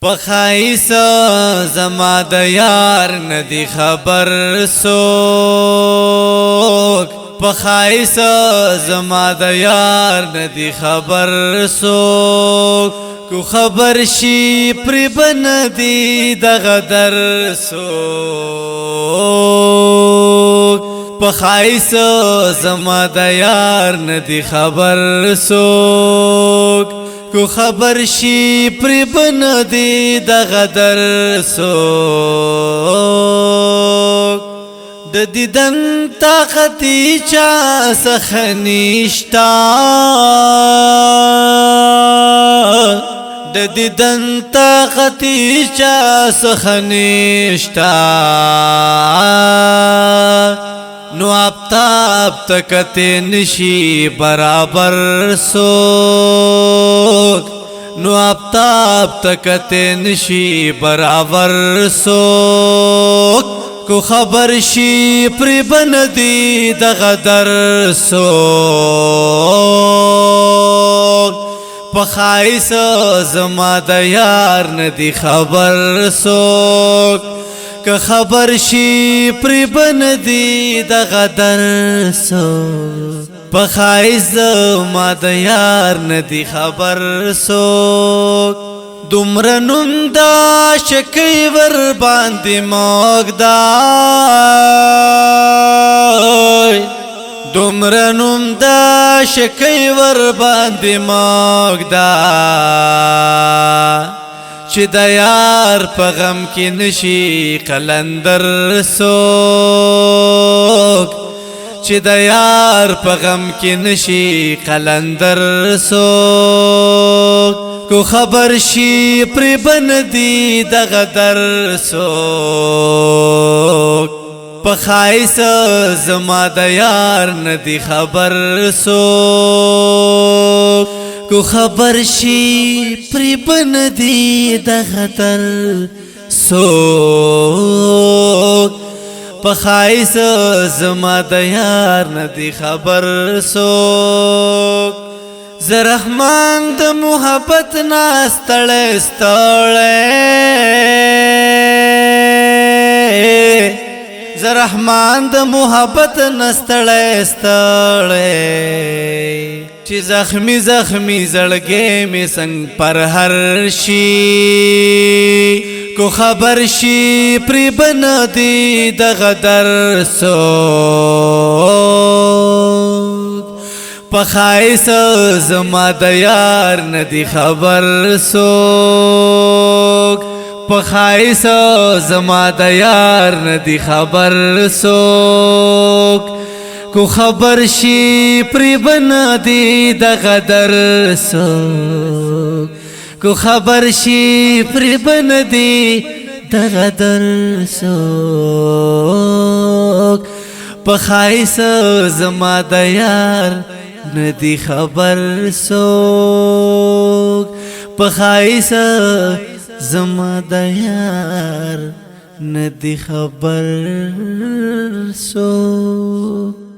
پخایس زما د یار ندی خبر سوک پخایس زما د یار ندی خبر سوک کو خبر شي پر بندي د غدر سوک پخایس زما د یار ندی خبر سوک کو خبر شي پر بندي د غدر سوک د دیدن طاقت چا سخنیشتا د دیدن طاقت چا سخنیشتا نو آفتاب تکتے نشی برابر سوک نو آفتاب تکتے نشی برابر سوک کو خبر شي پر بندي د غدر سوک پخایس زما د یار ندی خبر سوک که خبر شي پر بندي د غدر سوک پخایس زما د یار ندی خبر سوک دومرنم دا شکی ور باندې موږدای دومرنم دا شکی ور باندې موږدای چې د یار په غم کې نشي قلندر سوک چې د یار په غم کې نشي قلندر سوک کو خبر شي پر بندي د غدر سوک پخایس زما د یار ندی خبر سوک کو خبر شي پر بندي د غدر سوک پخایس زما د یار ندی خبر سوک زرحمان د محبت ناستړې ستړې زرحمان د محبت ناستړې ستړې چې زخمی زخمی زړګې می څنګه پر هر شي کو خبر شي پر بندي د غدر سوک پخایس زما د یار ندی خبر سوک پخایس زما د یار ندی خبر سوک کو خبر شي پر بندي د غدر سوک کو خبر شي پر بندي د غدر سوک پخایس زما د یار ندی خبر سوک پخایس زما د یار ندی خبر سوک